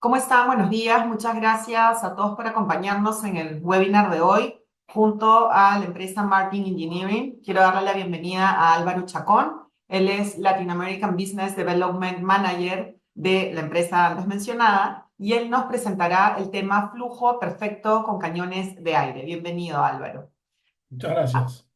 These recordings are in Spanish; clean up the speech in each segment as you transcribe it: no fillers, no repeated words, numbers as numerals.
¿Cómo están? Buenos días. Muchas gracias a todos por acompañarnos en el webinar de hoy junto a la empresa Martin Engineering. Quiero darle la bienvenida a Álvaro Chacón. Él es Latin American Business Development Manager de la empresa antes mencionada y él nos presentará el tema flujo perfecto con cañones de aire. Bienvenido, Álvaro. Muchas gracias.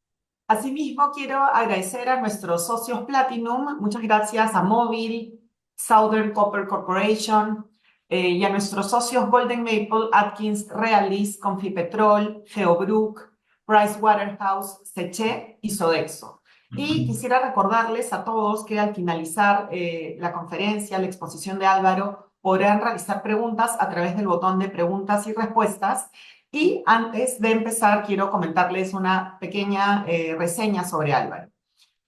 Asimismo, quiero agradecer a nuestros socios Platinum. Muchas gracias a Móvil, Southern Copper Corporation y a nuestros socios Golden Maple, Atkins, Realis, Confipetrol, Geobrook, Pricewaterhouse, Seche y Sodexo. Y quisiera recordarles a todos que al finalizar la conferencia, la exposición de Álvaro, podrán realizar preguntas a través del botón de preguntas y respuestas y antes de empezar, quiero comentarles una pequeña reseña sobre Álvaro.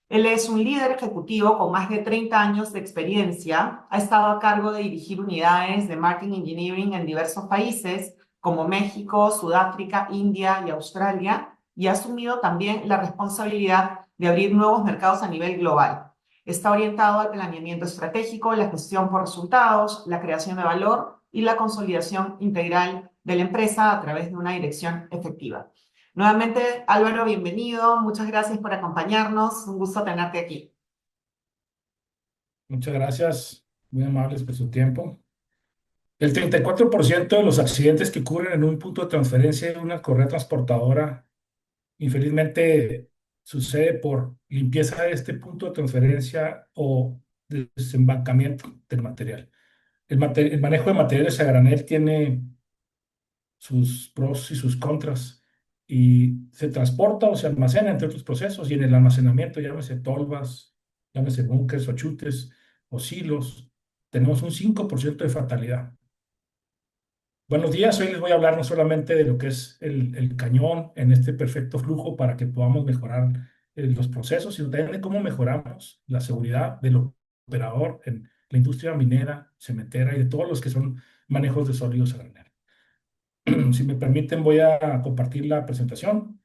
Él es un líder ejecutivo con más de 30 años de experiencia. Ha estado a cargo de dirigir unidades de marketing engineering en diversos países como México, Sudáfrica, India y Australia, y ha asumido también la responsabilidad de abrir nuevos mercados a nivel global. Está orientado al planeamiento estratégico, la gestión por resultados, la creación de valor y la consolidación integral de la empresa a través de una dirección efectiva. Nuevamente, Álvaro, bienvenido. Muchas gracias por acompañarnos. Un gusto tenerte aquí. Muchas gracias. Muy amables por su tiempo. El 34% de los accidentes que ocurren en un punto de transferencia de una correa transportadora, infelizmente, sucede por limpieza de este punto de transferencia o desembarcamiento del material. El manejo de materiales a granel tiene sus pros y sus contras y se transporta o se almacena entre otros procesos y en el almacenamiento, llámese tolvas, llámese búnkers o chutes o silos, tenemos un 5% de fatalidad. Buenos días, hoy les voy a hablar no solamente de lo que es el cañón en este perfecto flujo para que podamos mejorar los procesos, sino también de cómo mejoramos la seguridad del operador en la industria minera, cementera y de todos los que son manejos de sólidos a granel. Si me permiten, voy a compartir la presentación.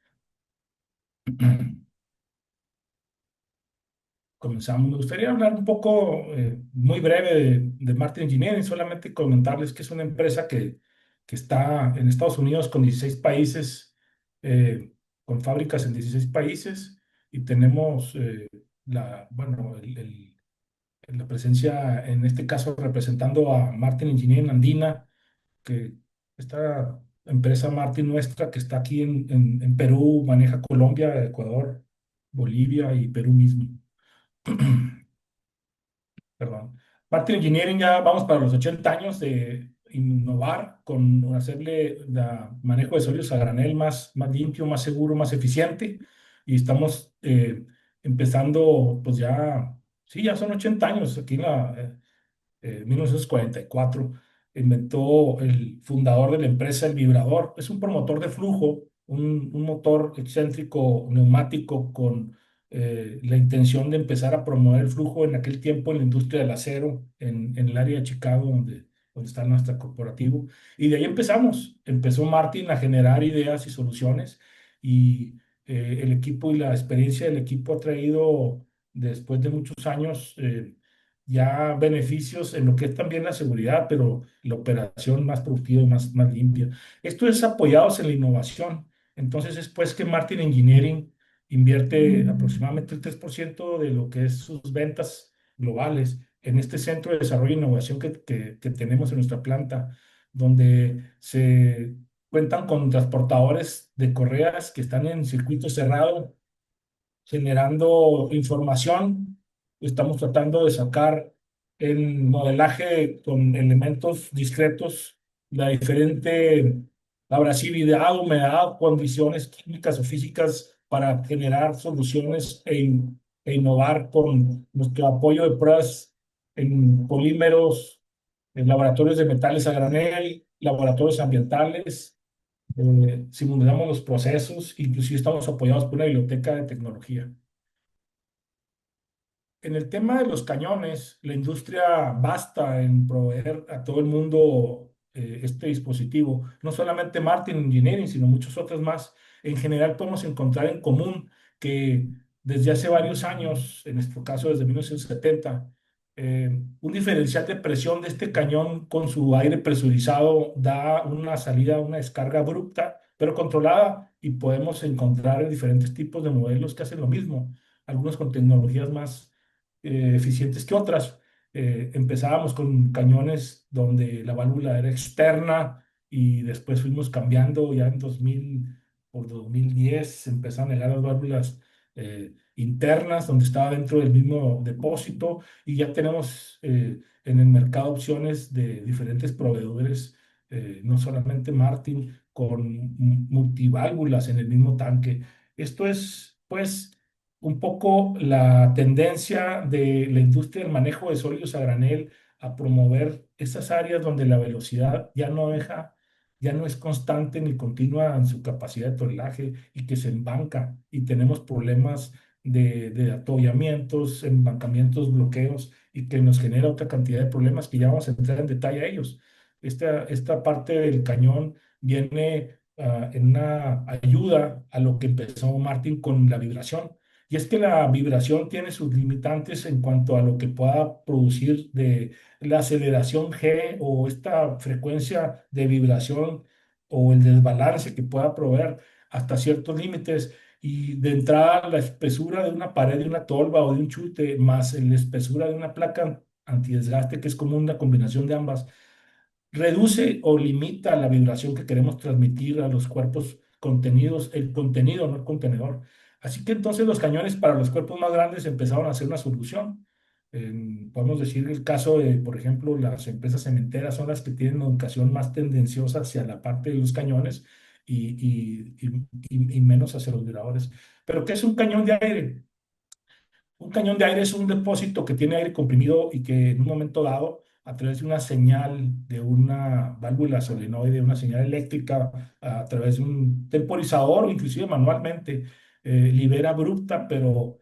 Comenzamos. Me gustaría hablar un poco, muy breve, de Martin Engineering, solamente comentarles que es una empresa que está en Estados Unidos con 16 países, eh, con fábricas en 16 países, y tenemos bueno, la presencia, en este caso, representando a Martin Engineering Andina, que esta empresa Martin nuestra, que está aquí en Perú, maneja Colombia, Ecuador, Bolivia y Perú mismo. Perdón. Martin Engineering, ya vamos para los 80 años de innovar con hacerle el manejo de sólidos a granel más limpio, más seguro, más eficiente. Y estamos empezando, pues ya, sí, ya son 80 años. Aquí en 1944 inventó el fundador de la empresa el vibrador. Es un promotor de flujo, un motor excéntrico neumático con la intención de empezar a promover el flujo en aquel tiempo en la industria del acero, en el área de Chicago, donde está nuestro corporativo. Y de ahí empezamos. Empezó Martin a generar ideas y soluciones y el equipo y la experiencia del equipo ha traído, después de muchos años, ya beneficios en lo que es también la seguridad, pero la operación más productiva y más limpia. Esto es apoyados en la innovación. Entonces es pues que Martin Engineering invierte aproximadamente el 3% de lo que es sus ventas globales en este centro de desarrollo e innovación que tenemos en nuestra planta, donde se cuentan con transportadores de correas que están en circuito cerrado generando información. Estamos tratando de sacar en modelaje con elementos discretos la diferente abrasividad, humedad, condiciones químicas o físicas para generar soluciones e innovar con nuestro apoyo de pruebas en polímeros, en laboratorios de metales a granel, laboratorios ambientales, simulamos los procesos, inclusive estamos apoyados por una biblioteca de tecnología. En el tema de los cañones, la industria basta en proveer a todo el mundo este dispositivo. No solamente Martin Engineering, sino muchos otros más. En general podemos encontrar en común que desde hace varios años, en nuestro caso desde 1970, Un diferencial de presión de este cañón con su aire presurizado da una salida, una descarga abrupta, pero controlada, y podemos encontrar diferentes tipos de modelos que hacen lo mismo, algunos con tecnologías más eficientes que otras. Empezábamos con cañones donde la válvula era externa y después fuimos cambiando ya en 2000, por 2010 empezaron a llegar las válvulas internas donde estaba dentro del mismo depósito, y ya tenemos en el mercado opciones de diferentes proveedores, no solamente Martin, con multiválvulas en el mismo tanque. Esto es, pues, un poco la tendencia de la industria del manejo de sólidos a granel a promover esas áreas donde la velocidad ya no es constante ni continua en su capacidad de tonelaje y que se embanca y tenemos problemas de atollamientos, embancamientos, bloqueos, y que nos genera otra cantidad de problemas que ya vamos a entrar en detalle a ellos. Esta parte del cañón viene en una ayuda a lo que empezó Martin con la vibración. Y es que la vibración tiene sus limitantes en cuanto a lo que pueda producir de la aceleración G o esta frecuencia de vibración o el desbalance que pueda proveer hasta ciertos límites. Y de entrada, la espesura de una pared de una tolva o de un chute, más la espesura de una placa antidesgaste, que es como una combinación de ambas, reduce o limita la vibración que queremos transmitir a los cuerpos contenidos, el contenido, no el contenedor. Así que entonces los cañones para los cuerpos más grandes empezaron a ser una solución. Podemos decir el caso de, por ejemplo, las empresas cementeras son las que tienen una educación más tendenciosa hacia la parte de los cañones y menos hacia los vibradores. Pero ¿qué es un cañón de aire? Un cañón de aire es un depósito que tiene aire comprimido y que en un momento dado, a través de una señal de una válvula solenoide, una señal eléctrica, a través de un temporizador o inclusive manualmente, libera abrupta pero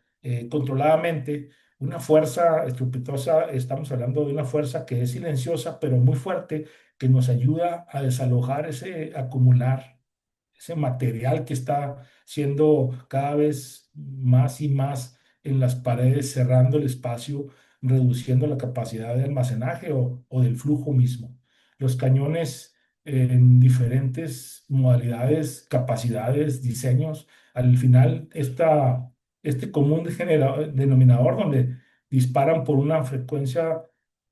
controladamente una fuerza estrepitosa. Estamos hablando de una fuerza que es silenciosa pero muy fuerte, que nos ayuda a desalojar ese acumular, ese material que está siendo cada vez más y más en las paredes, cerrando el espacio, reduciendo la capacidad de almacenaje o del flujo mismo. Los cañones en diferentes modalidades, capacidades, diseños, al final este común denominador donde disparan por una frecuencia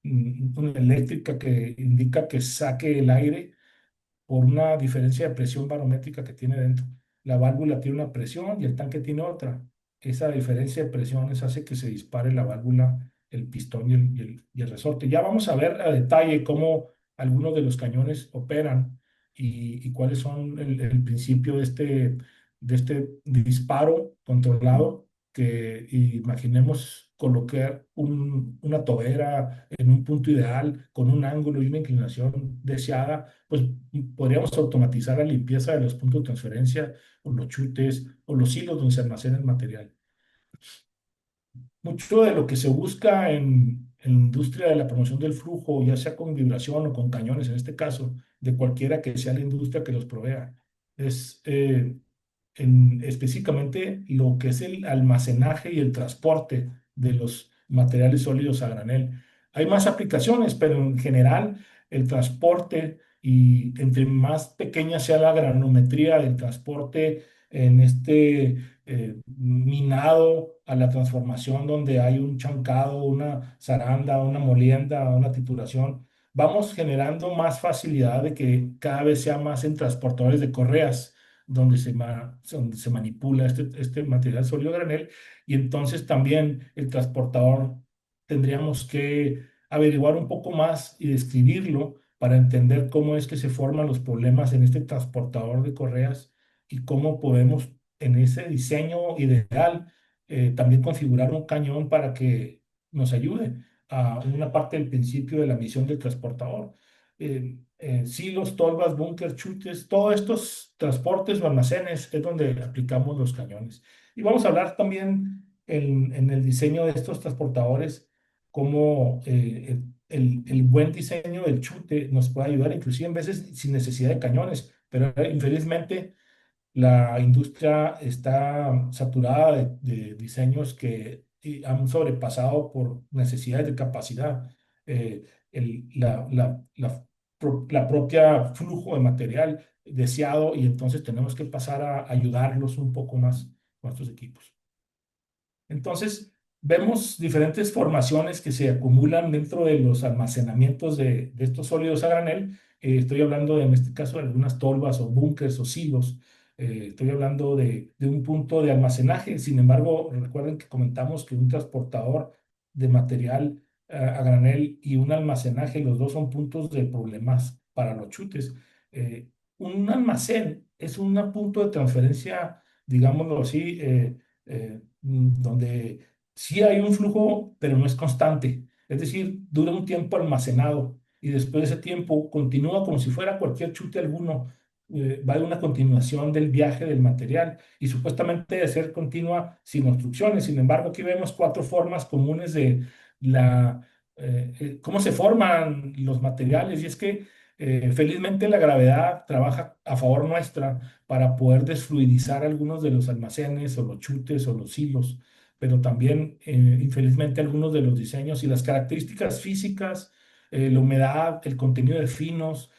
una eléctrica que indica que saque el aire por una diferencia de presión barométrica que tiene dentro. La válvula tiene una presión y el tanque tiene otra. Esa diferencia de presiones hace que se dispare la válvula, el pistón y el resorte. Ya vamos a ver a detalle cómo algunos de los cañones operan y cuáles son el principio de este disparo controlado, que imaginemos colocar una tobera en un punto ideal con un ángulo y una inclinación deseada, pues podríamos automatizar la limpieza de los puntos de transferencia o los chutes o los hilos donde se almacena el material. Mucho de lo que se busca en la industria de la promoción del flujo, ya sea con vibración o con cañones, en este caso, de cualquiera que sea la industria que los provea, es específicamente lo que es el almacenaje y el transporte de los materiales sólidos a granel. Hay más aplicaciones, pero en general el transporte, y entre más pequeña sea la granometría del transporte en este minado a la transformación donde hay un chancado, una zaranda, una molienda, una titulación, vamos generando más facilidad de que cada vez sea más en transportadores de correas donde se manipula este material sólido granel, y entonces también el transportador tendríamos que averiguar un poco más y describirlo para entender cómo es que se forman los problemas en este transportador de correas y cómo podemos en ese diseño ideal también configurar un cañón para que nos ayude a una parte del principio de la misión del transportador. Silos, tolvas, búnker, chutes, todos estos transportes o almacenes es donde aplicamos los cañones. Y vamos a hablar también en el diseño de estos transportadores, cómo el buen diseño del chute nos puede ayudar, inclusive en veces sin necesidad de cañones, pero infelizmente la industria está saturada de diseños que han sobrepasado por necesidades de capacidad la propia flujo de material deseado y entonces tenemos que pasar a ayudarlos un poco más con estos equipos. Entonces, vemos diferentes formaciones que se acumulan dentro de los almacenamientos de estos sólidos a granel. Estoy hablando en este caso de algunas tolvas o búnkers o silos. Estoy hablando de un punto de almacenaje. Sin embargo, recuerden que comentamos que un transportador de material a granel y un almacenaje, los dos son puntos de problemas para los chutes. Eh, un almacén es un punto de transferencia, digámoslo así, donde sí hay un flujo, pero no es constante. Es decir, dura un tiempo almacenado y después de ese tiempo continúa como si fuera cualquier chute alguno. Va de una continuación del viaje del material y supuestamente debe ser continua sin obstrucciones. Sin embargo, aquí vemos cuatro formas comunes de cómo se forman los materiales y es que felizmente la gravedad trabaja a favor nuestra para poder desfluidizar algunos de los almacenes o los chutes o los silos, pero también, infelizmente, algunos de los diseños y las características físicas, la humedad, el contenido de finos,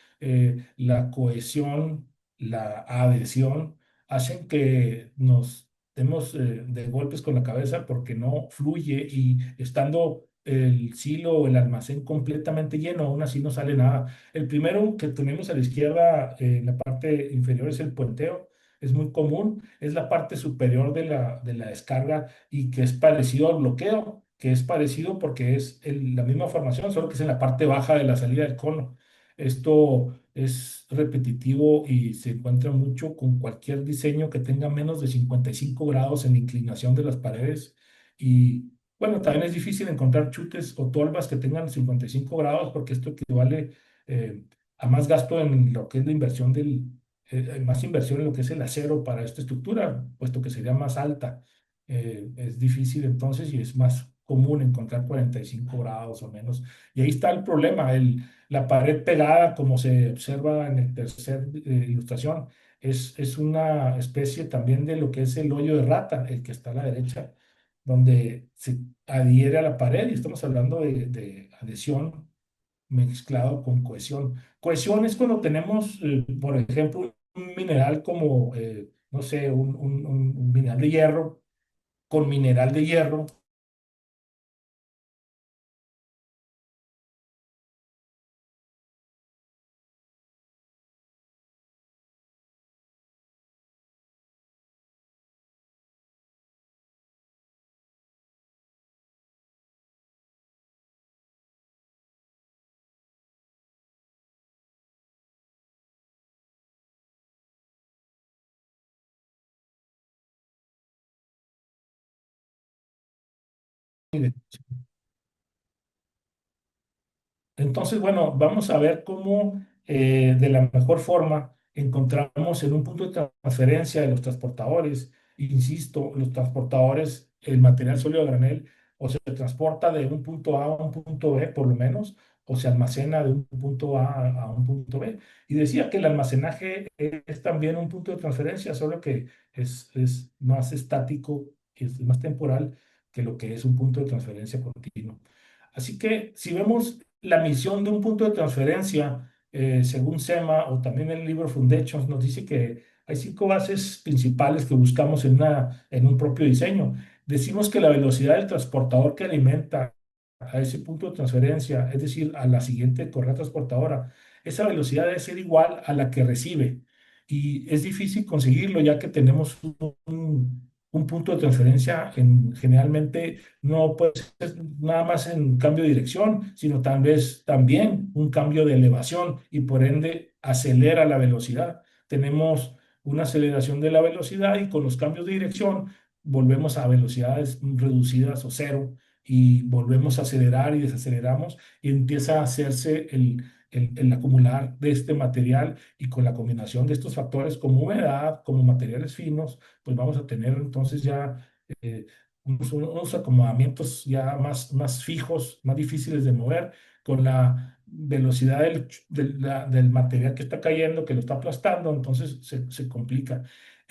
la cohesión, la adhesión, hacen que nos demos de golpes con la cabeza porque no fluye y estando el silo o el almacén completamente lleno, aún así no sale nada. El primero que tenemos a la izquierda, en la parte inferior, es el puenteo. Es muy común, es la parte superior de la descarga y que es parecido al bloqueo, que es parecido porque es la misma formación, solo que es en la parte baja de la salida del cono. Esto es repetitivo y se encuentra mucho con cualquier diseño que tenga menos de 55 grados en la inclinación de las paredes. Y bueno, también es difícil encontrar chutes o tolvas que tengan 55 grados porque esto equivale a más gasto en lo que es la inversión más inversión en lo que es el acero para esta estructura, puesto que sería más alta. Es difícil entonces y es más común encontrar 45 grados o menos. Y ahí está el problema, la pared pegada, como se observa en el tercer ilustración, es una especie también de lo que es el hoyo de rata, el que está a la derecha, donde se adhiere a la pared y estamos hablando de adhesión mezclado con cohesión. Cohesión es cuando tenemos, por ejemplo, un mineral como, no sé, un mineral de hierro con mineral de hierro. Entonces, bueno, vamos a ver cómo de la mejor forma encontramos en un punto de transferencia de los transportadores. Insisto, los transportadores, el material sólido a granel, o se transporta de un punto A a un punto B, por lo menos, o se almacena de un punto A un punto B. Y decía que el almacenaje es también un punto de transferencia, solo que es más estático, es más temporal que lo que es un punto de transferencia continuo. Así que si vemos la misión de un punto de transferencia, según SEMA o también el libro Foundations, nos dice que hay cinco bases principales que buscamos en un propio diseño. Decimos que la velocidad del transportador que alimenta a ese punto de transferencia, es decir, a la siguiente correa transportadora, esa velocidad debe ser igual a la que recibe. Y es difícil conseguirlo ya que tenemos un punto de transferencia generalmente no puede ser nada más en cambio de dirección, sino tal vez también un cambio de elevación y por ende acelera la velocidad. Tenemos una aceleración de la velocidad y con los cambios de dirección volvemos a velocidades reducidas o cero y volvemos a acelerar y desaceleramos y empieza a hacerse el acumular de este material y con la combinación de estos factores como humedad, como materiales finos, pues vamos a tener entonces ya eh, unos acomodamientos ya más fijos, más difíciles de mover, con la velocidad del material que está cayendo, que lo está aplastando, entonces se complica.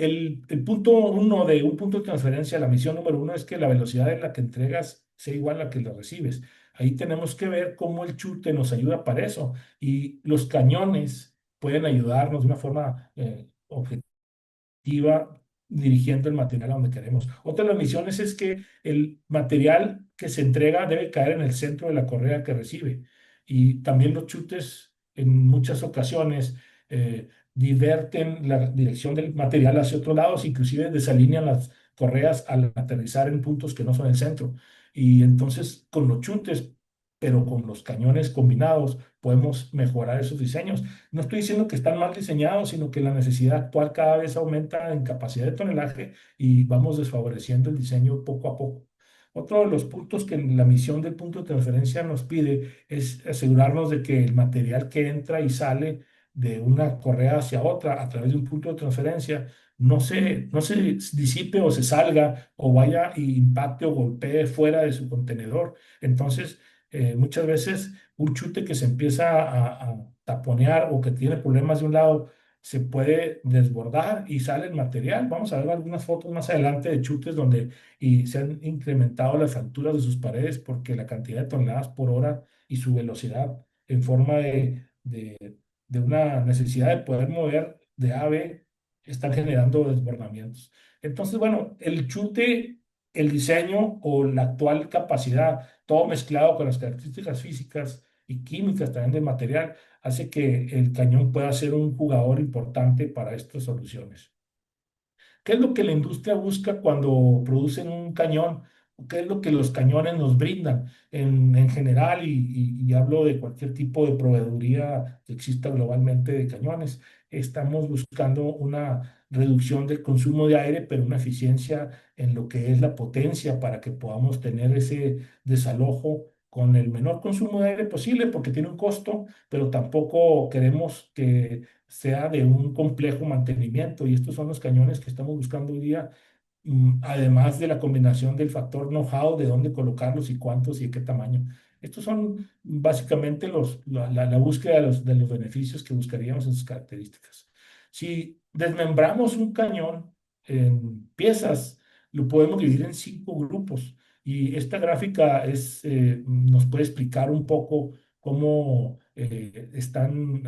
el punto uno de un punto de transferencia, la misión número uno es que la velocidad en la que entregas sea igual a la que la recibes. Ahí tenemos que ver cómo el chute nos ayuda para eso. Y los cañones pueden ayudarnos de una forma objetiva iba dirigiendo el material a donde queremos. Otra de las misiones es que el material que se entrega debe caer en el centro de la correa que recibe. Y también los chutes en muchas ocasiones diverten la dirección del material hacia otros lados, inclusive desalinean las correas al aterrizar en puntos que no son el centro. Y entonces con los chutes, pero con los cañones combinados, podemos mejorar esos diseños. No estoy diciendo que están mal diseñados, sino que la necesidad actual cada vez aumenta en capacidad de tonelaje y vamos desfavoreciendo el diseño poco a poco. Otro de los puntos que la misión del punto de transferencia nos pide es asegurarnos de que el material que entra y sale de una correa hacia otra a través de un punto de transferencia no se disipe o se salga o vaya y impacte o golpee fuera de su contenedor. Entonces, muchas veces un chute que se empieza a taponear o que tiene problemas de un lado, se puede desbordar y sale el material. Vamos a ver algunas fotos más adelante de chutes donde y se han incrementado las alturas de sus paredes porque la cantidad de toneladas por hora y su velocidad en forma de una necesidad de poder mover de A a B están generando desbordamientos. Entonces, bueno, el chute, el diseño o la actual capacidad, todo mezclado con las características físicas y químicas también del material, hace que el cañón pueda ser un jugador importante para estas soluciones. ¿Qué es lo que la industria busca cuando producen un cañón? ¿Qué es lo que los cañones nos brindan en general? Y hablo de cualquier tipo de proveeduría que exista globalmente de cañones. Estamos buscando una reducción del consumo de aire, pero una eficiencia en lo que es la potencia para que podamos tener ese desalojo con el menor consumo de aire posible, porque tiene un costo, pero tampoco queremos que sea de un complejo mantenimiento. Y estos son los cañones que estamos buscando hoy día, además de la combinación del factor know-how, de dónde colocarlos y cuántos y de qué tamaño. Estos son básicamente la búsqueda de los beneficios que buscaríamos en sus características. Si desmembramos un cañón en piezas, lo podemos dividir en 5 grupos. Y esta gráfica nos puede explicar un poco cómo están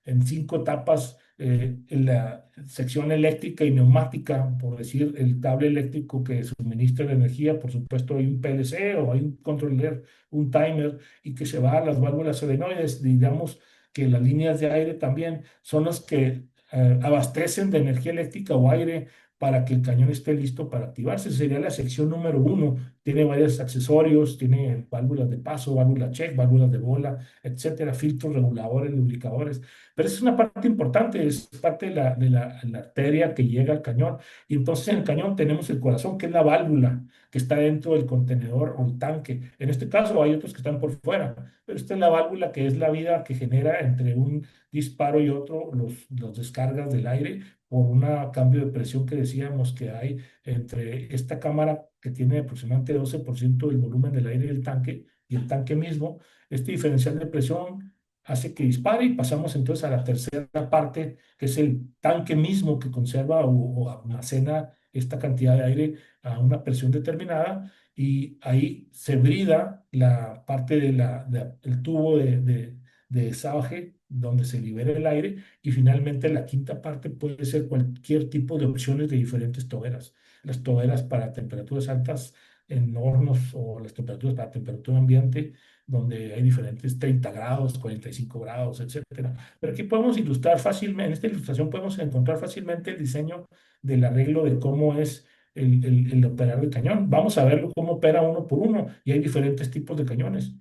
en 5 etapas en la sección eléctrica y neumática, por decir, el cable eléctrico que suministra la energía, por supuesto hay un PLC o hay un controller, un timer, y que se va a las válvulas solenoides. Digamos que las líneas de aire también son las que abastecen de energía eléctrica o aire para que el cañón esté listo para activarse. Sería la sección número uno. Tiene varios accesorios, tiene válvulas de paso, válvulas check, válvulas de bola, etcétera, filtros, reguladores, lubricadores. Pero es una parte importante, es parte de la arteria que llega al cañón. Y entonces en el cañón tenemos el corazón, que es la válvula que está dentro del contenedor o el tanque. En este caso hay otros que están por fuera, pero esta es la válvula que es la vida que genera entre un disparo y otro los descargas del aire por un cambio de presión que decíamos que hay entre esta cámara que tiene aproximadamente 12% del volumen del aire del tanque y el tanque mismo. Este diferencial de presión hace que dispare y pasamos entonces a la tercera parte, que es el tanque mismo que conserva o almacena esta cantidad de aire a una presión determinada y ahí se brida la parte del tubo de desaje donde se libera el aire y finalmente la quinta parte puede ser cualquier tipo de opciones de diferentes toberas. Las toberas para temperaturas altas en hornos o las temperaturas para temperatura ambiente donde hay diferentes 30 grados, 45 grados, etcétera. Pero aquí podemos ilustrar fácilmente, en esta ilustración podemos encontrar fácilmente el diseño del arreglo de cómo es el operar el cañón. Vamos a verlo cómo opera uno por uno y hay diferentes tipos de cañones.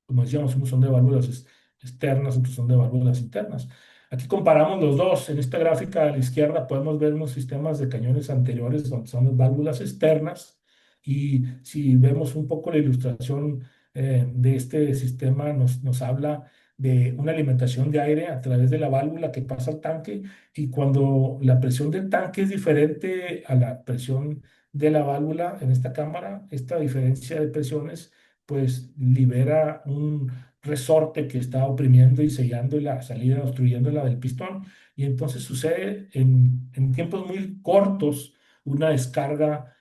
Como decíamos, unos son de válvulas externas, otros son de válvulas internas. Aquí comparamos los dos. En esta gráfica a la izquierda podemos ver unos sistemas de cañones anteriores donde son las válvulas externas. Y si vemos un poco la ilustración de este sistema, nos habla de una alimentación de aire a través de la válvula que pasa al tanque. Y cuando la presión del tanque es diferente a la presión de la válvula en esta cámara, esta diferencia de presiones pues libera un resorte que está oprimiendo y sellando la salida, obstruyendo la del pistón. Y entonces sucede en tiempos muy cortos una descarga,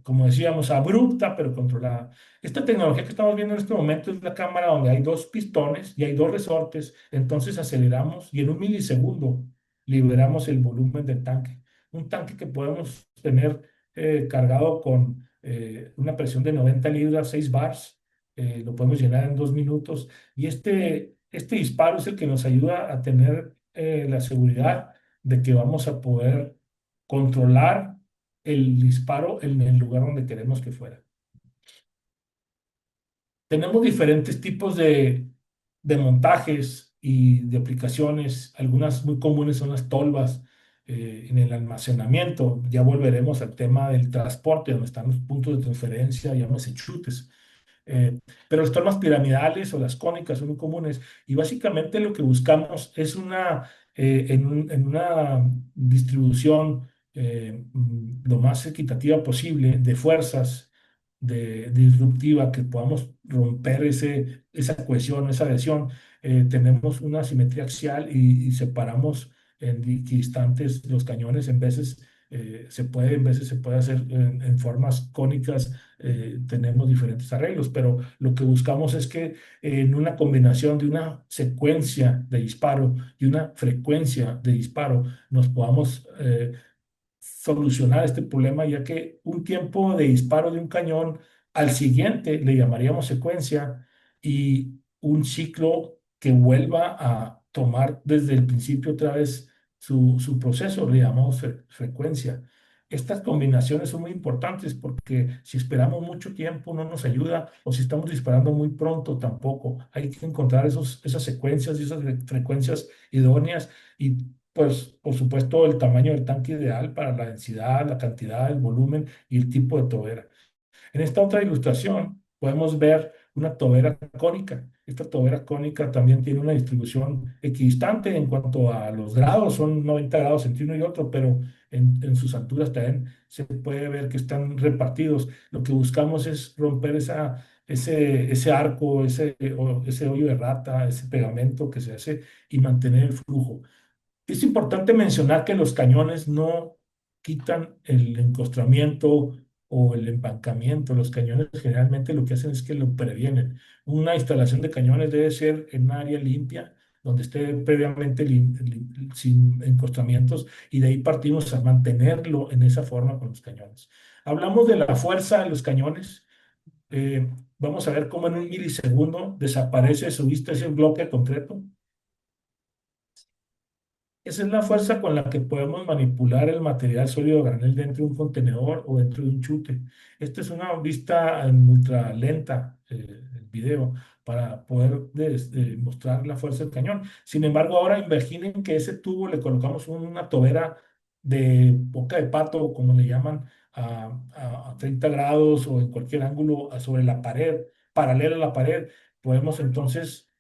como decíamos, abrupta pero controlada. Esta tecnología que estamos viendo en este momento es la cámara donde hay dos pistones y hay dos resortes, entonces aceleramos y en un milisegundo liberamos el volumen del tanque. Un tanque que podemos tener cargado con una presión de 90 libras, 6 bars, lo podemos llenar en 2 minutos. Y este disparo es el que nos ayuda a tener la seguridad de que vamos a poder controlar el disparo en el lugar donde queremos que fuera. Tenemos diferentes tipos de montajes y de aplicaciones. Algunas muy comunes son las tolvas en el almacenamiento. Ya volveremos al tema del transporte, donde están los puntos de transferencia, llámese chutes. Eh, pero las formas piramidales o las cónicas son muy comunes y básicamente lo que buscamos es en una distribución lo más equitativa posible de fuerzas disruptiva que podamos romper esa cohesión, esa adhesión. Tenemos una simetría axial y separamos en equidistantes los cañones. En veces se puede hacer en formas cónicas. Tenemos diferentes arreglos, pero lo que buscamos es que en una combinación de una secuencia de disparo y una frecuencia de disparo nos podamos solucionar este problema, ya que un tiempo de disparo de un cañón al siguiente le llamaríamos secuencia y un ciclo que vuelva a tomar desde el principio otra vez su proceso le llamamos frecuencia. Estas combinaciones son muy importantes porque si esperamos mucho tiempo no nos ayuda o si estamos disparando muy pronto tampoco. Hay que encontrar esas secuencias y esas frecuencias idóneas y pues por supuesto el tamaño del tanque ideal para la densidad, la cantidad, el volumen y el tipo de tobera. En esta otra ilustración podemos ver una tobera cónica. Esta tobera cónica también tiene una distribución equidistante en cuanto a los grados, son 90 grados entre uno y otro, pero en sus alturas también se puede ver que están repartidos. Lo que buscamos es romper ese arco, ese hoyo de rata, ese pegamento que se hace y mantener el flujo. Es importante mencionar que los cañones no quitan el encostramiento o el empancamiento. Los cañones generalmente lo que hacen es que lo previenen. Una instalación de cañones debe ser en un área limpia, donde esté previamente sin encostamientos, y de ahí partimos a mantenerlo en esa forma con los cañones. Hablamos de la fuerza de los cañones. Vamos a ver cómo en un milisegundo desaparece de su vista ese bloque concreto. Esa es la fuerza con la que podemos manipular el material sólido a granel dentro de un contenedor o dentro de un chute. Esta es una vista en ultra lenta, el video, para poder mostrar la fuerza del cañón. Sin embargo, ahora imaginen que ese tubo le colocamos una tobera de boca de pato, como le llaman, a 30 grados o en cualquier ángulo sobre la pared, paralela a la pared. Podemos entonces,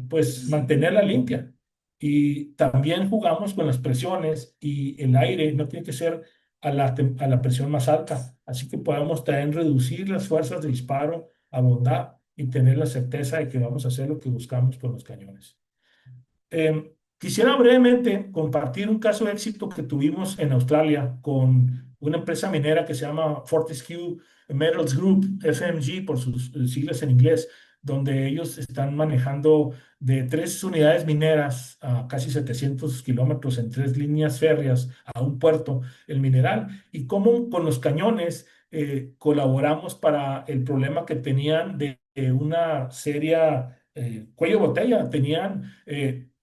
pues, mantenerla limpia y también jugamos con las presiones y el aire no tiene que ser a la presión más alta. Así que podemos también reducir las fuerzas de disparo a bondad y tener la certeza de que vamos a hacer lo que buscamos con los cañones. Quisiera brevemente compartir un caso de éxito que tuvimos en Australia con una empresa minera que se llama Fortescue Metals Group, FMG por sus siglas en inglés, donde ellos están manejando de 3 unidades mineras a casi 700 kilómetros en 3 líneas férreas a un puerto, el mineral, y cómo con los cañones colaboramos para el problema que tenían de una seria cuello de botella. Tenían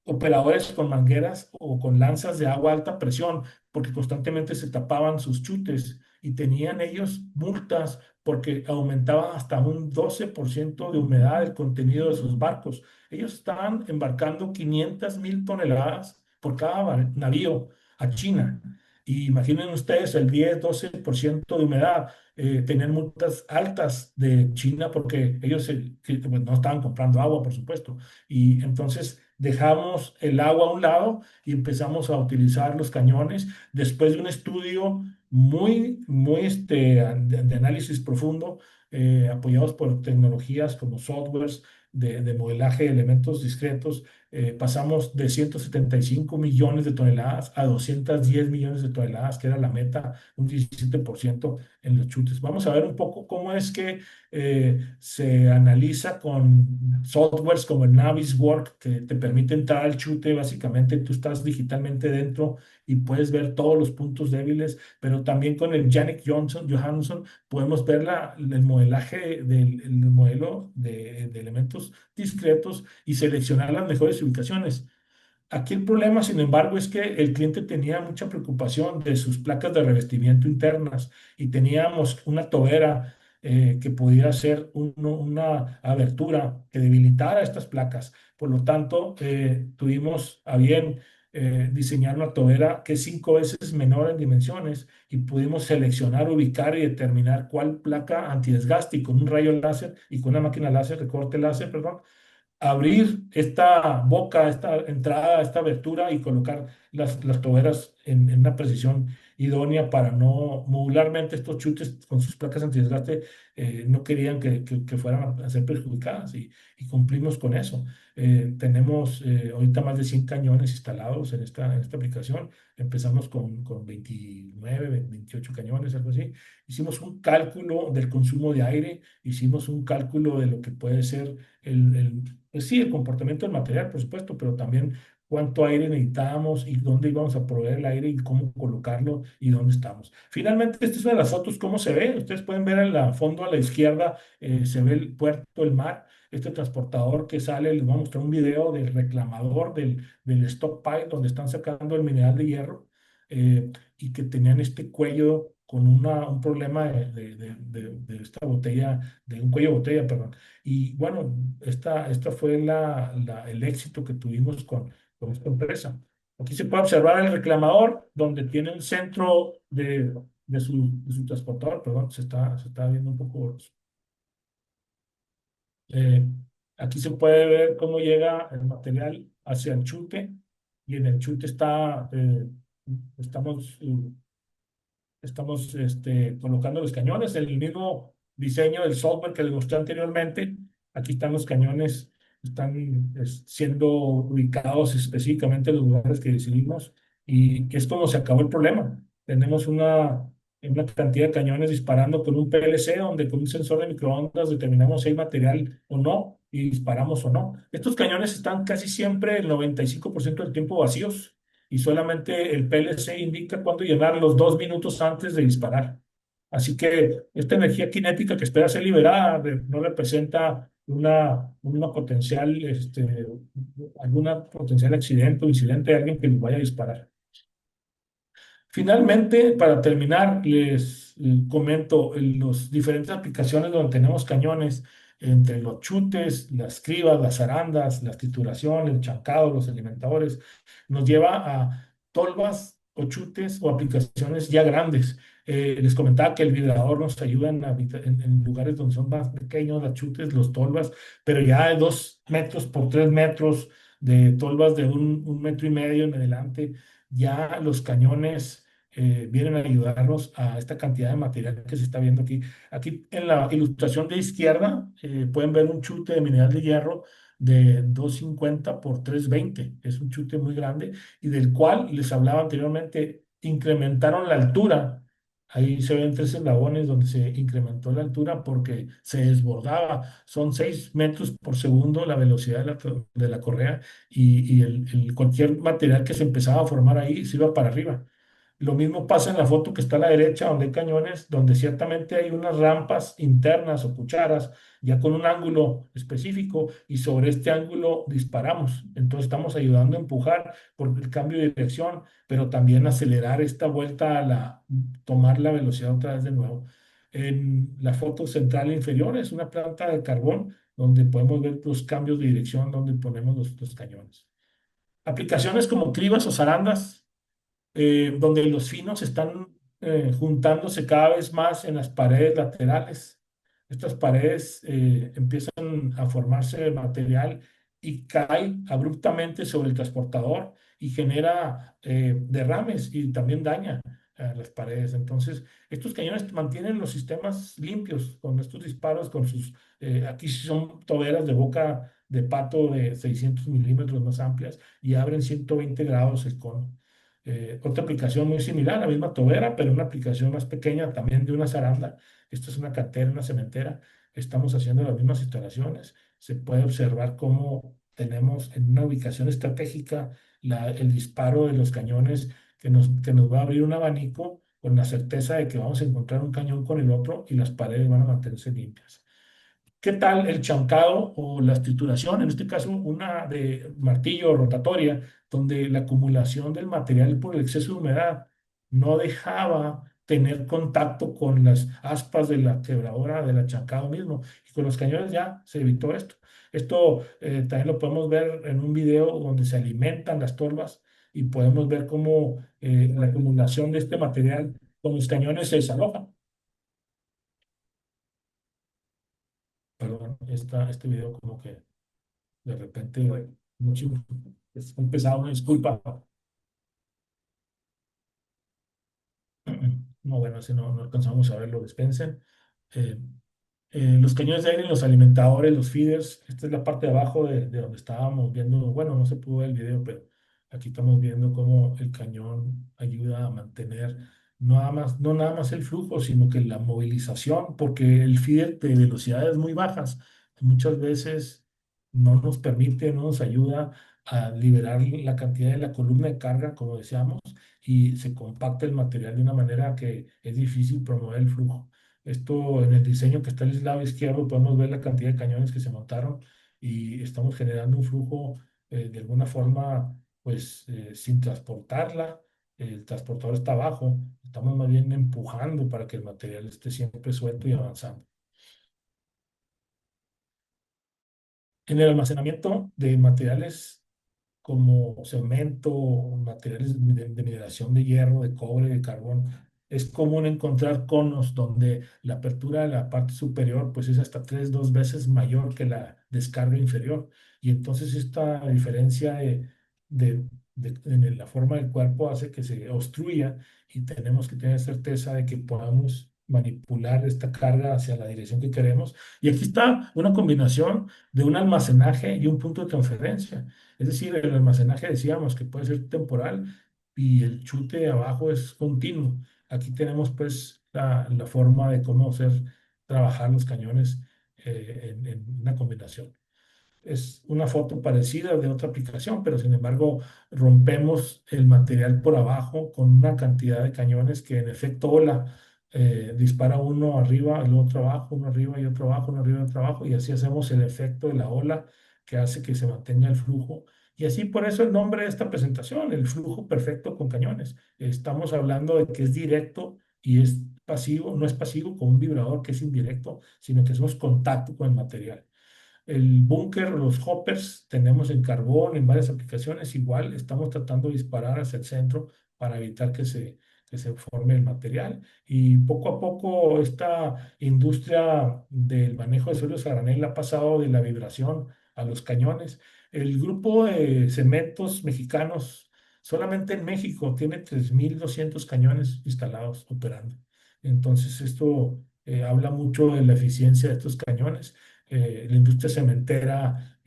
operadores con mangueras o con lanzas de agua a alta presión, porque constantemente se tapaban sus chutes y tenían ellos multas porque aumentaba hasta un 12% de humedad el contenido de sus barcos. Ellos estaban embarcando 500,000 toneladas por cada navío a China. Y imaginen ustedes el 10-12% de humedad. Tenían multas altas de China porque ellos pues, no estaban comprando agua, por supuesto. Y entonces dejamos el agua a un lado y empezamos a utilizar los cañones después de un estudio muy, muy de análisis profundo. apoyados por tecnologías como softwares de modelaje de elementos discretos. Pasamos de 175 millones de toneladas a 210 millones de toneladas, que era la meta, un 17% en los chutes. Vamos a ver un poco cómo es que se analiza con softwares como el Naviswork, que te permite entrar al chute. Básicamente tú estás digitalmente dentro y puedes ver todos los puntos débiles, pero también con el Yannick Johansson podemos ver el modelaje el modelo de elementos discretos y seleccionar las mejores ubicaciones. Aquí el problema, sin embargo, es que el cliente tenía mucha preocupación de sus placas de revestimiento internas y teníamos una tobera que podía ser una abertura que debilitara estas placas. Por lo tanto, tuvimos a bien diseñar una tobera que es 5 veces menor en dimensiones y pudimos seleccionar, ubicar y determinar cuál placa antidesgaste y con un rayo láser y con una máquina láser, recorte láser, perdón, abrir esta boca, esta entrada, esta abertura y colocar las toberas en una precisión idónea para no modularmente estos chutes con sus placas antidesgaste no querían que fueran a ser perjudicadas y cumplimos con eso. Tenemos ahorita más de 100 cañones instalados en esta aplicación. Empezamos con 29, 28 cañones, algo así. Hicimos un cálculo del consumo de aire, hicimos un cálculo de lo que puede ser pues sí, el comportamiento del material, por supuesto, pero también cuánto aire necesitábamos y dónde íbamos a proveer el aire y cómo colocarlo y dónde estamos. Finalmente, esta es una de las fotos, cómo se ve. Ustedes pueden ver en la fondo a la izquierda, se ve el puerto, el mar, este transportador que sale. Les voy a mostrar un video del reclamador del stockpile donde están sacando el mineral de hierro y que tenían este cuello con un problema de esta botella, de un cuello de botella, perdón. Y bueno, esta fue el éxito que tuvimos con esta empresa. Aquí se puede observar el reclamador, donde tiene un centro de su transportador, perdón, se está viendo un poco borroso. Eh, Aquí se puede ver cómo llega el material hacia el chute, y en el chute estamos colocando los cañones, el mismo diseño del software que les mostré anteriormente. Aquí están los cañones, están siendo ubicados específicamente en los lugares que decidimos, y que es como se acabó el problema. Tenemos una cantidad de cañones disparando con un PLC, donde con un sensor de microondas determinamos si hay material o no y disparamos o no. Estos cañones están casi siempre el 95% del tiempo vacíos y solamente el PLC indica cuándo llenar los 2 minutos antes de disparar. Así que esta energía cinética que espera ser liberada no representa una potencial, alguna potencial accidente o incidente de alguien que nos vaya a disparar. Finalmente, para terminar, les comento las diferentes aplicaciones donde tenemos cañones, entre los chutes, las cribas, las zarandas, las trituraciones, el chancado, los alimentadores. Nos lleva a tolvas o chutes o aplicaciones ya grandes. Les comentaba que el vibrador nos ayuda en lugares donde son más pequeños, los chutes, los tolvas, pero ya de 2 metros por 3 metros, de tolvas de un metro y medio en adelante, ya los cañones vienen a ayudarnos a esta cantidad de material que se está viendo aquí. Aquí en la ilustración de izquierda pueden ver un chute de mineral de hierro de 250 por 320. Es un chute muy grande y del cual les hablaba anteriormente, incrementaron la altura. Ahí se ven 3 eslabones donde se incrementó la altura porque se desbordaba. Son 6 metros por segundo la velocidad de la correa, y cualquier material que se empezaba a formar ahí se iba para arriba. Lo mismo pasa en la foto que está a la derecha, donde hay cañones, donde ciertamente hay unas rampas internas o cucharas, ya con un ángulo específico, y sobre este ángulo disparamos. Entonces estamos ayudando a empujar por el cambio de dirección, pero también acelerar esta vuelta tomar la velocidad otra vez de nuevo. En la foto central inferior es una planta de carbón, donde podemos ver los cambios de dirección, donde ponemos los cañones. Aplicaciones como cribas o zarandas, donde los finos están juntándose cada vez más en las paredes laterales. Estas paredes empiezan a formarse material y cae abruptamente sobre el transportador y genera derrames y también daña. las paredes. Entonces, estos cañones mantienen los sistemas limpios con estos disparos, con sus, aquí sí son toberas de boca de pato de 600 milímetros más amplias y abren 120 grados el cono. Otra aplicación muy similar, la misma tobera, pero una aplicación más pequeña también de una zaranda. Esta es una cantera, una cementera. Estamos haciendo las mismas instalaciones. Se puede observar cómo tenemos en una ubicación estratégica el disparo de los cañones que nos va a abrir un abanico con la certeza de que vamos a encontrar un cañón con el otro y las paredes van a mantenerse limpias. ¿Qué tal el chancado o la trituración? En este caso, una de martillo rotatoria, donde la acumulación del material por el exceso de humedad no dejaba tener contacto con las aspas de la quebradora del achancado mismo. Y con los cañones ya se evitó esto. Esto también lo podemos ver en un video donde se alimentan las torbas y podemos ver cómo la acumulación de este material con los cañones se desaloja. Perdón, este video como que de repente, mucho, es un pesado, una disculpa. No, bueno, ese no alcanzamos a verlo, dispensen. Eh, los cañones de aire, los alimentadores, los feeders, esta es la parte de abajo de donde estábamos viendo, bueno, no se pudo ver el video, pero aquí estamos viendo cómo el cañón ayuda a mantener no nada más el flujo, sino que la movilización, porque el feeder de velocidades muy bajas muchas veces no nos permite, no nos ayuda a liberar la cantidad de la columna de carga, como decíamos, y se compacta el material de una manera que es difícil promover el flujo. Esto en el diseño que está al lado izquierdo podemos ver la cantidad de cañones que se montaron y estamos generando un flujo de alguna forma, pues sin transportarla. El transportador está abajo, estamos más bien empujando para que el material esté siempre suelto y avanzando. En el almacenamiento de materiales como cemento, materiales de mineración de hierro, de cobre, de carbón. Es común encontrar conos donde la apertura de la parte superior pues es hasta dos veces mayor que la descarga inferior. Y entonces esta diferencia en la forma del cuerpo hace que se obstruya y tenemos que tener certeza de que podamos manipular esta carga hacia la dirección que queremos. Y aquí está una combinación de un almacenaje y un punto de transferencia. Es decir, el almacenaje decíamos que puede ser temporal y el chute de abajo es continuo. Aquí tenemos pues la forma de cómo hacer trabajar los cañones en una combinación. Es una foto parecida de otra aplicación, pero sin embargo rompemos el material por abajo con una cantidad de cañones que en efecto ola dispara uno arriba, el otro abajo, uno arriba y otro abajo, uno arriba y otro abajo, y así hacemos el efecto de la ola que hace que se mantenga el flujo. Y así por eso el nombre de esta presentación, el flujo perfecto con cañones. Estamos hablando de que es directo y es pasivo, no es pasivo como un vibrador que es indirecto, sino que hacemos contacto con el material. El búnker, los hoppers, tenemos en carbón, en varias aplicaciones, igual estamos tratando de disparar hacia el centro para evitar que se forme el material. Y poco a poco esta industria del manejo de suelos a granel ha pasado de la vibración a los cañones. El grupo de cementos mexicanos, solamente en México, tiene 3.200 cañones instalados operando. Entonces, esto habla mucho de la eficiencia de estos cañones. La industria cementera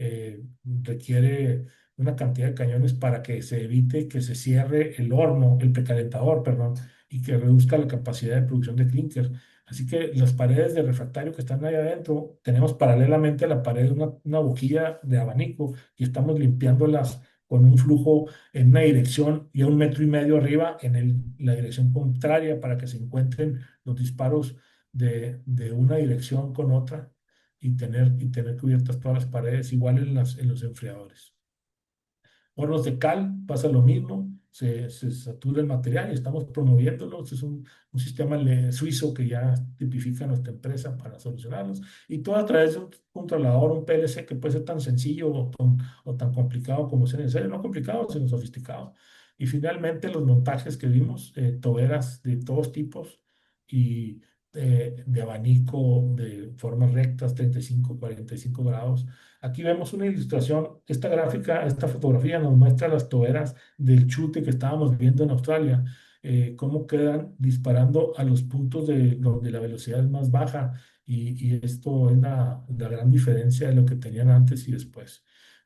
requiere una cantidad de cañones para que se evite que se cierre el horno, el precalentador, perdón, y que reduzca la capacidad de producción de clínker. Así que las paredes de refractario que están ahí adentro, tenemos paralelamente a la pared una boquilla de abanico y estamos limpiándolas con un flujo en una dirección y a 1,5 metros arriba en la dirección contraria para que se encuentren los disparos de una dirección con otra y tener cubiertas todas las paredes, igual en los enfriadores. Hornos de cal, pasa lo mismo, se satura el material y estamos promoviéndolo. Este es un sistema suizo que ya tipifica nuestra empresa para solucionarlos. Y todo a través de un controlador, un PLC que puede ser tan sencillo o tan complicado como sea necesario. No complicado, sino sofisticado. Y finalmente los montajes que vimos, toberas de todos tipos y de abanico de formas rectas, 35, 45 grados. Aquí vemos una ilustración. Esta gráfica, esta fotografía nos muestra las toberas del chute que estábamos viendo en Australia. cómo quedan disparando a los puntos donde la velocidad es más baja y esto es la gran diferencia de lo que tenían antes y después.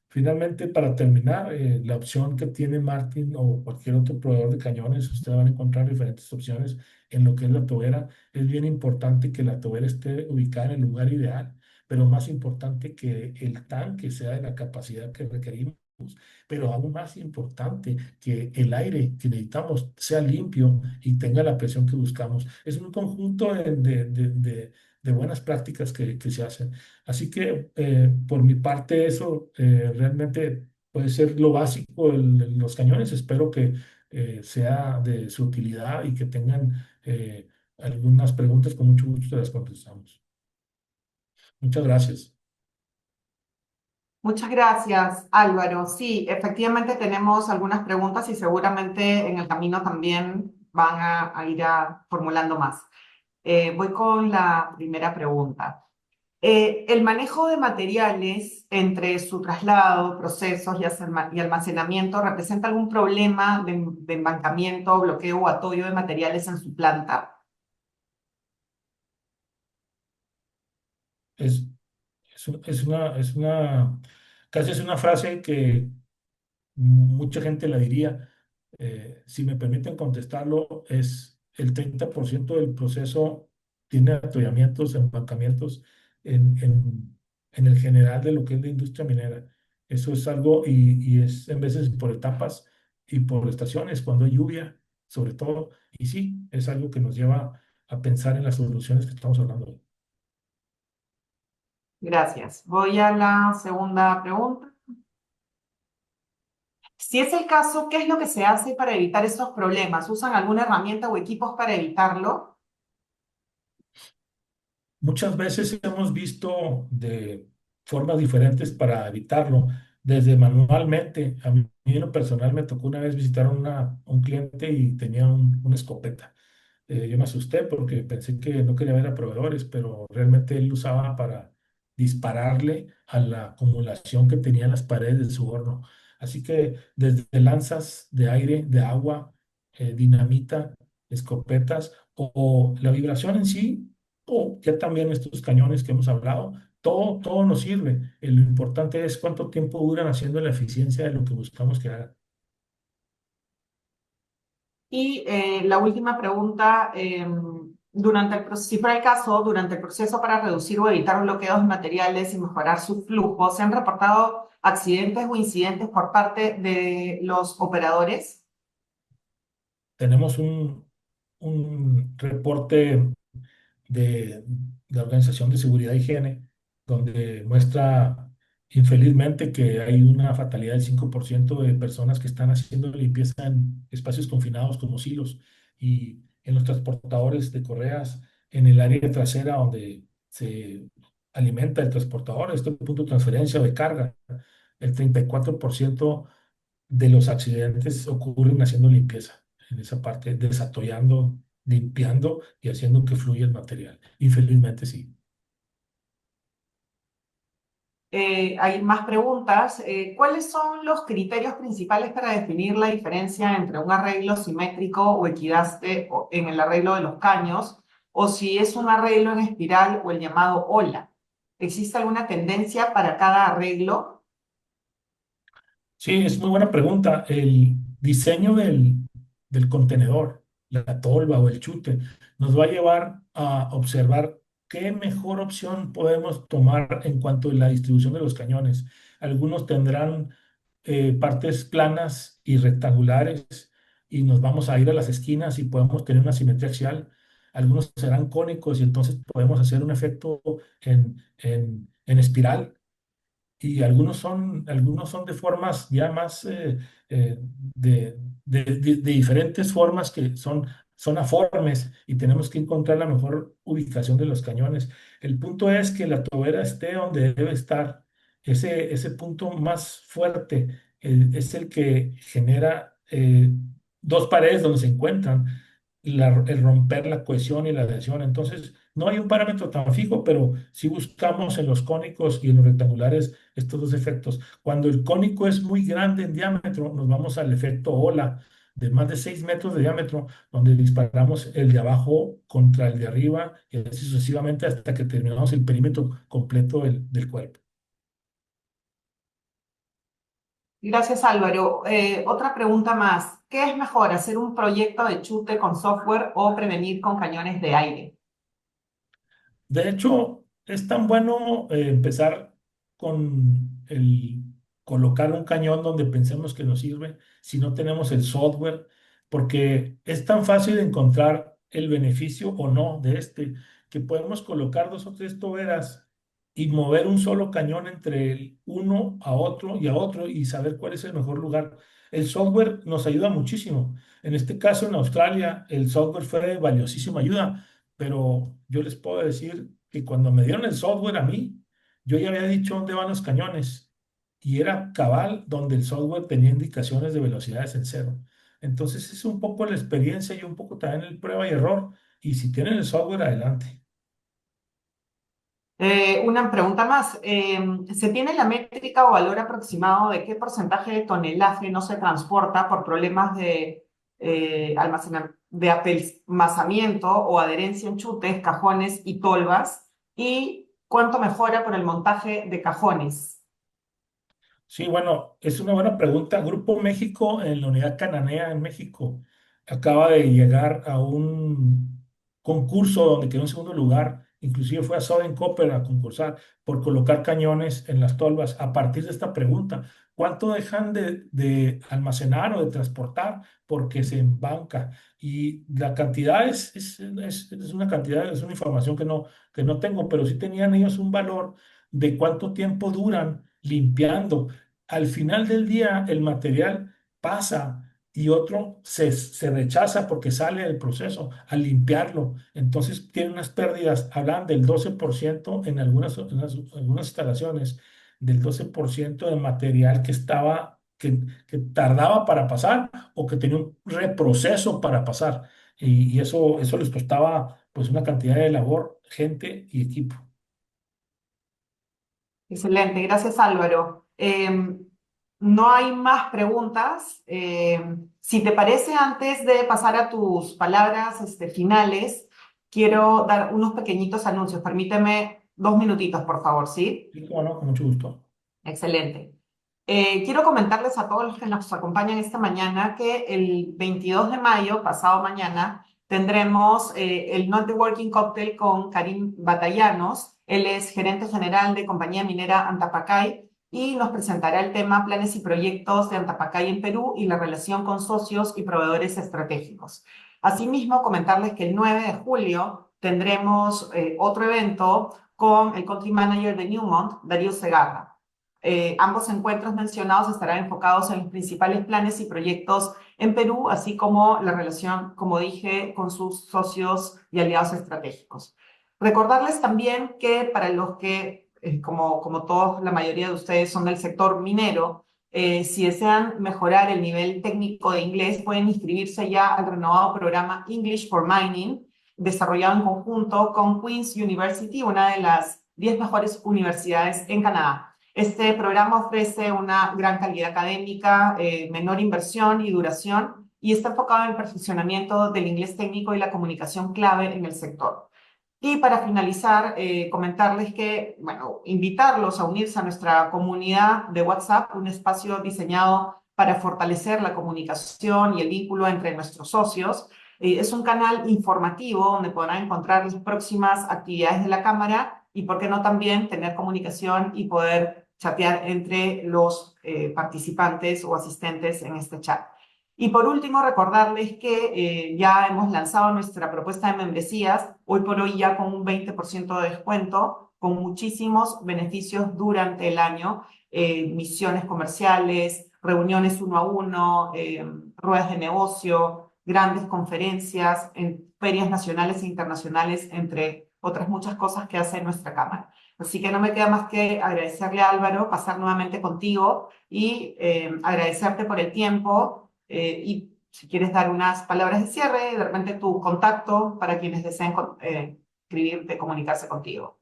Finalmente, para terminar, la opción que tiene Martin o cualquier otro proveedor de cañones, ustedes van a encontrar diferentes opciones en lo que es la tobera. Es bien importante que la tobera esté ubicada en el lugar ideal, pero más importante que el tanque sea de la capacidad que requerimos. Pero aún más importante que el aire que necesitamos sea limpio y tenga la presión que buscamos. Es un conjunto de buenas prácticas que se hacen. Así que por mi parte eso realmente puede ser lo básico de los cañones. Espero que sea de su utilidad y que tengan algunas preguntas. Con mucho gusto las contestamos. Muchas gracias. Muchas gracias, Álvaro. Sí, efectivamente tenemos algunas preguntas y seguramente en el camino también van a ir formulando más. Voy con la primera pregunta. El manejo de materiales entre su traslado, procesos y almacenamiento representa algún problema de embancamiento, bloqueo o atollo de materiales en su planta. Es, casi es una frase que mucha gente la diría. Si me permiten contestarlo, es el 30% del proceso tiene atollamientos, empancamientos en el general de lo que es la industria minera. Eso es algo, y es en veces por etapas y por estaciones, cuando hay lluvia, sobre todo. Y sí, es algo que nos lleva a pensar en las soluciones que estamos hablando hoy. Gracias. Voy a la segunda pregunta. Si es el caso, ¿qué es lo que se hace para evitar esos problemas? ¿Usan alguna herramienta o equipos para evitarlo? Muchas veces hemos visto de formas diferentes para evitarlo, desde manualmente. A mí en lo personal me tocó una vez visitar a un cliente y tenía una escopeta. Yo me asusté porque pensé que no quería ver a proveedores, pero realmente él lo usaba para dispararle a la acumulación que tenía en las paredes de su horno. Así que desde lanzas de aire, de agua, dinamita, escopetas o la vibración en sí, o ya también estos cañones que hemos hablado, todo nos sirve. Lo importante es cuánto tiempo duran haciendo la eficiencia de lo que buscamos que hagan. Y la última pregunta, si fuera el caso, durante el proceso para reducir o evitar bloqueos de materiales y mejorar su flujo, ¿se han reportado accidentes o incidentes por parte de los operadores? Tenemos un reporte de la Organización de Seguridad e Higiene, donde muestra infelizmente que hay una fatalidad del 5% de personas que están haciendo limpieza en espacios confinados como silos y en los transportadores de correas, en el área trasera donde se alimenta el transportador, este punto de transferencia o de carga. El 34% de los accidentes ocurren haciendo limpieza en esa parte, desatollando, limpiando y haciendo que fluya el material. Infelizmente sí. Hay más preguntas. ¿Cuáles son los criterios principales para definir la diferencia entre un arreglo simétrico o equidaste en el arreglo de los caños, o si es un arreglo en espiral o el llamado ola? ¿Existe alguna tendencia para cada arreglo? Sí, es muy buena pregunta. El diseño del contenedor, la tolva o el chute, nos va a llevar a observar qué mejor opción podemos tomar en cuanto a la distribución de los cañones. Algunos tendrán partes planas y rectangulares y nos vamos a ir a las esquinas y podemos tener una simetría axial. Algunos serán cónicos y entonces podemos hacer un efecto en espiral y algunos son de formas ya más de diferentes formas que son aformes y tenemos que encontrar la mejor ubicación de los cañones. El punto es que la tobera esté donde debe estar. Ese punto más fuerte es el que genera dos paredes donde se encuentran, el romper la cohesión y la adhesión. Entonces, no hay un parámetro tan fijo, pero sí buscamos en los cónicos y en los rectangulares estos dos efectos. Cuando el cónico es muy grande en diámetro, nos vamos al efecto ola. de más de 6 metros de diámetro, donde disparamos el de abajo contra el de arriba y así sucesivamente hasta que terminamos el perímetro completo del cuerpo. Gracias, Álvaro. Otra pregunta más. ¿Qué es mejor, hacer un proyecto de chute con software o prevenir con cañones de aire? De hecho, es tan bueno empezar con el colocar un cañón donde pensemos que nos sirve si no tenemos el software, porque es tan fácil encontrar el beneficio o no de este, que podemos colocar 2 o 3 toberas y mover un solo cañón entre el uno a otro y a otro y saber cuál es el mejor lugar. El software nos ayuda muchísimo. En este caso, en Australia, el software fue de valiosísima ayuda, pero yo les puedo decir que cuando me dieron el software a mí, yo ya había dicho dónde van los cañones y era cabal donde el software tenía indicaciones de velocidades en cero. Entonces es un poco la experiencia y un poco también el prueba y error. Y si tienen el software, adelante. Una pregunta más. ¿Se tiene la métrica o valor aproximado de qué porcentaje de tonelaje no se transporta por problemas de, de apelmazamiento o adherencia en chutes, cajones y tolvas? ¿Y cuánto mejora por el montaje de cajones? Sí, bueno, es una buena pregunta. Grupo México en la unidad cananea en México acaba de llegar a un concurso donde quedó en segundo lugar. Inclusive fue a Southern Copper a concursar por colocar cañones en las tolvas. A partir de esta pregunta, ¿cuánto dejan de almacenar o de transportar? Porque se embanca. Y la cantidad es una cantidad, es una información que no tengo, pero sí tenían ellos un valor de cuánto tiempo duran limpiando. Al final del día el material pasa y otro se rechaza porque sale del proceso al limpiarlo. Entonces tiene unas pérdidas, hablan del 12% en algunas instalaciones, del 12% de material que tardaba para pasar o que tenía un reproceso para pasar. Y eso les costaba pues una cantidad de labor, gente y equipo. Excelente, gracias Álvaro. No hay más preguntas. Si te parece, antes de pasar a tus palabras finales, quiero dar unos pequeñitos anuncios. Permíteme 2 minutitos, por favor, ¿sí? Sí, cómo no, con mucho gusto. Excelente. Quiero comentarles a todos los que nos acompañan esta mañana que el 22 de mayo, pasado mañana, tendremos el Networking Cocktail con Karim Batallanos. Él es gerente general de compañía minera Antapacay y nos presentará el tema planes y proyectos de Antapacay en Perú y la relación con socios y proveedores estratégicos. Asimismo, comentarles que el 9 de julio tendremos otro evento con el country manager de Newmont, Darío Segarra. Ambos encuentros mencionados estarán enfocados en los principales planes y proyectos en Perú, así como la relación, como dije, con sus socios y aliados estratégicos. Recordarles también que para los que, como todos, la mayoría de ustedes son del sector minero, si desean mejorar el nivel técnico de inglés, pueden inscribirse ya al renovado programa English for Mining, desarrollado en conjunto con Queen's University, una de las 10 mejores universidades en Canadá. Este programa ofrece una gran calidad académica, menor inversión y duración, y está enfocado en el perfeccionamiento del inglés técnico y la comunicación clave en el sector. Y para finalizar, comentarles que, bueno, invitarlos a unirse a nuestra comunidad de WhatsApp, un espacio diseñado para fortalecer la comunicación y el vínculo entre nuestros socios. Es un canal informativo donde podrán encontrar las próximas actividades de la Cámara y, por qué no, también tener comunicación y poder chatear entre los participantes o asistentes en este chat. Y por último, recordarles que ya hemos lanzado nuestra propuesta de membresías, hoy por hoy ya con un 20% de descuento, con muchísimos beneficios durante el año, misiones comerciales, reuniones uno a uno, ruedas de negocio, grandes conferencias, en ferias nacionales e internacionales, entre otras muchas cosas que hace nuestra Cámara. Así que no me queda más que agradecerle a Álvaro, pasar nuevamente contigo y agradecerte por el tiempo y si quieres dar unas palabras de cierre, de repente tu contacto para quienes deseen escribirte, comunicarse contigo.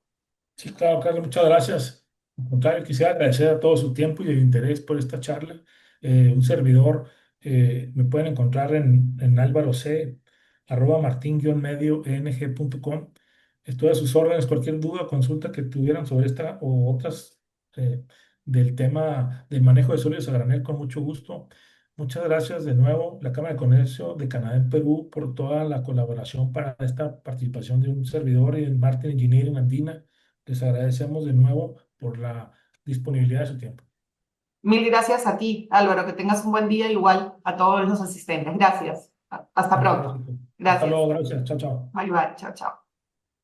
Sí, claro, Carlos, muchas gracias. Al contrario, quisiera agradecer a todo su tiempo y el interés por esta charla. Un servidor Me pueden encontrar en Álvaro C, @martin-medio-eng.com. Estoy a sus órdenes. Cualquier duda o consulta que tuvieran sobre esta o otras eh, del tema del manejo de sólidos a granel, con mucho gusto. Muchas gracias de nuevo, la Cámara de Comercio de Canadá en Perú, por toda la colaboración para esta participación de un servidor y en Martin Engineering Andina. Les agradecemos de nuevo por la disponibilidad de su tiempo. Mil gracias a ti, Álvaro, que tengas un buen día igual a todos los asistentes. Gracias. Hasta Muchas pronto. gracias. Hasta Gracias. luego, gracias. Chao, chao. Bye bye. Chao, chao.